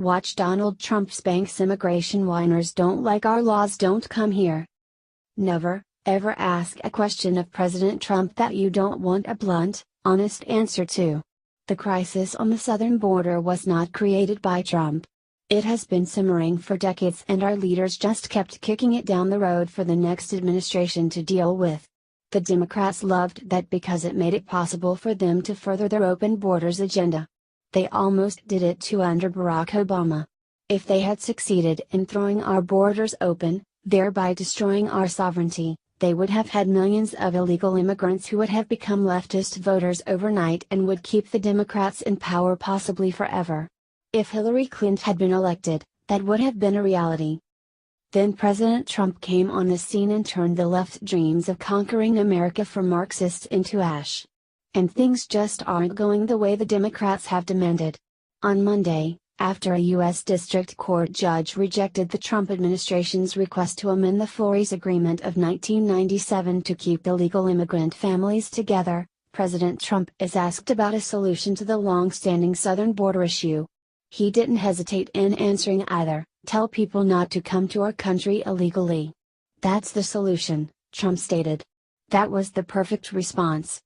Watch Donald Trump Spanks immigration whiners don't like our laws don't come here. Never, ever ask a question of President Trump that you don't want a blunt, honest answer to. The crisis on the southern border was not created by Trump. It has been simmering for decades and our leaders just kept kicking it down the road for the next administration to deal with. The Democrats loved that because it made it possible for them to further their open borders agenda. They almost did it too under Barack Obama. If they had succeeded in throwing our borders open, thereby destroying our sovereignty, they would have had millions of illegal immigrants who would have become leftist voters overnight and would keep the Democrats in power possibly forever. If Hillary Clint had been elected, that would have been a reality. Then President Trump came on the scene and turned the left's dreams of conquering America for Marxists into ash. And things just aren't going the way the Democrats have demanded. On Monday, after a U.S. District Court judge rejected the Trump administration's request to amend the Flores Agreement of 1997 to keep illegal immigrant families together, President Trump is asked about a solution to the long-standing southern border issue. He didn't hesitate in answering either, "Tell people not to come to our country illegally. That's the solution," Trump stated. That was the perfect response.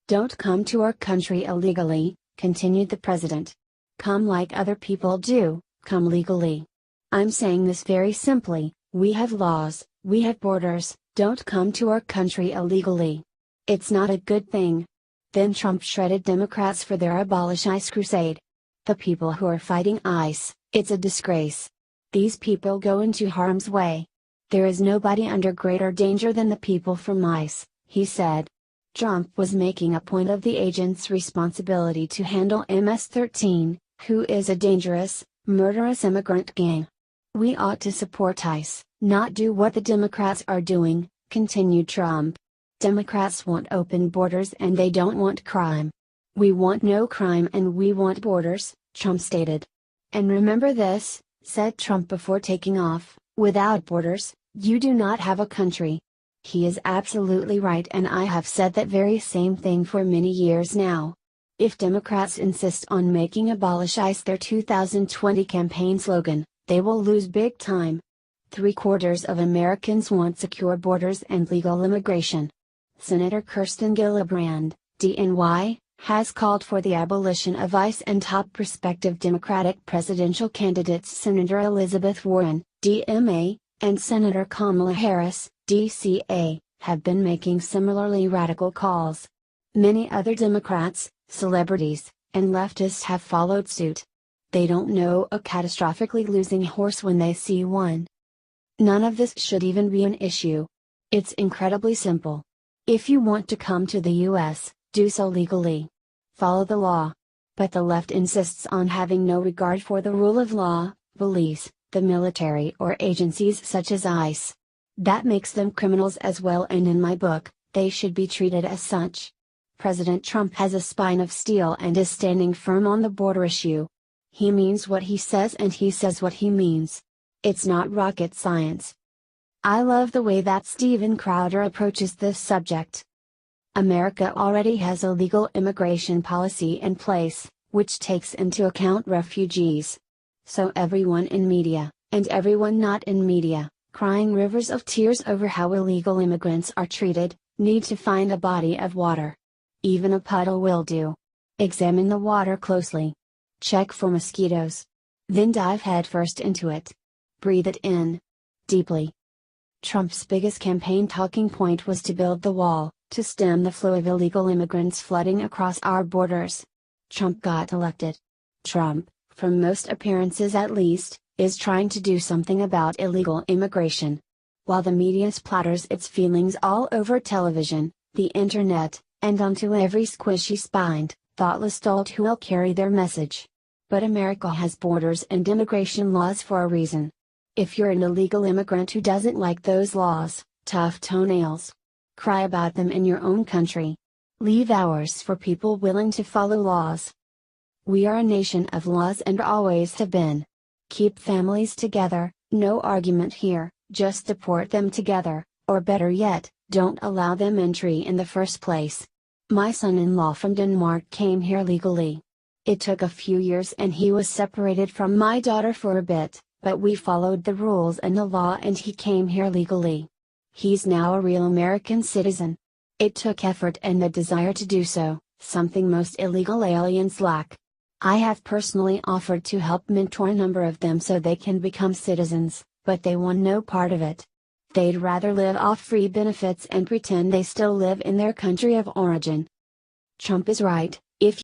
"Don't come to our country illegally," continued the president. "Come like other people do, come legally. I'm saying this very simply, we have laws, we have borders, don't come to our country illegally. It's not a good thing." Then Trump shredded Democrats for their Abolish ICE crusade. The people who are fighting ICE, it's a disgrace. These people go into harm's way. There is nobody under greater danger than the people from ICE, he said. Trump was making a point of the agent's responsibility to handle MS-13, who is a dangerous, murderous immigrant gang. "We ought to support ICE, not do what the Democrats are doing," continued Trump. "Democrats want open borders and they don't want crime. We want no crime and we want borders," Trump stated. "And remember this," said Trump before taking off, "without borders, you do not have a country." He is absolutely right, and I have said that very same thing for many years now. If Democrats insist on making Abolish ICE their 2020 campaign slogan, they will lose big time. 3/4 of Americans want secure borders and legal immigration. Senator Kirsten Gillibrand, DNY, has called for the abolition of ICE, and top prospective Democratic presidential candidates Senator Elizabeth Warren, DMA, and Senator Kamala Harris, DCA, have been making similarly radical calls. Many other Democrats, celebrities, and leftists have followed suit. They don't know a catastrophically losing horse when they see one. None of this should even be an issue. It's incredibly simple. If you want to come to the U.S., do so legally. Follow the law. But the left insists on having no regard for the rule of law, police, the military, or agencies such as ICE. That makes them criminals as well, and in my book, they should be treated as such. President Trump has a spine of steel and is standing firm on the border issue. He means what he says and he says what he means. It's not rocket science. I love the way that Steven Crowder approaches this subject. America already has a legal immigration policy in place, which takes into account refugees. So everyone in media, and everyone not in media, crying rivers of tears over how illegal immigrants are treated, need to find a body of water. Even a puddle will do. Examine the water closely. Check for mosquitoes. Then dive headfirst into it. Breathe it in deeply. Trump's biggest campaign talking point was to build the wall, to stem the flow of illegal immigrants flooding across our borders. Trump got elected. Trump, from most appearances at least, is trying to do something about illegal immigration. While the media splatters its feelings all over television, the internet, and onto every squishy-spined, thoughtless dolt who will carry their message. But America has borders and immigration laws for a reason. If you're an illegal immigrant who doesn't like those laws, tough toenails. Cry about them in your own country. Leave hours for people willing to follow laws. We are a nation of laws and always have been. Keep families together, no argument here, just deport them together, or better yet, don't allow them entry in the first place. My son-in-law from Denmark came here legally. It took a few years and he was separated from my daughter for a bit, but we followed the rules and the law and he came here legally. He's now a real American citizen. It took effort and the desire to do so, something most illegal aliens lack. I have personally offered to help mentor a number of them so they can become citizens, but they want no part of it. They'd rather live off free benefits and pretend they still live in their country of origin. Trump is right,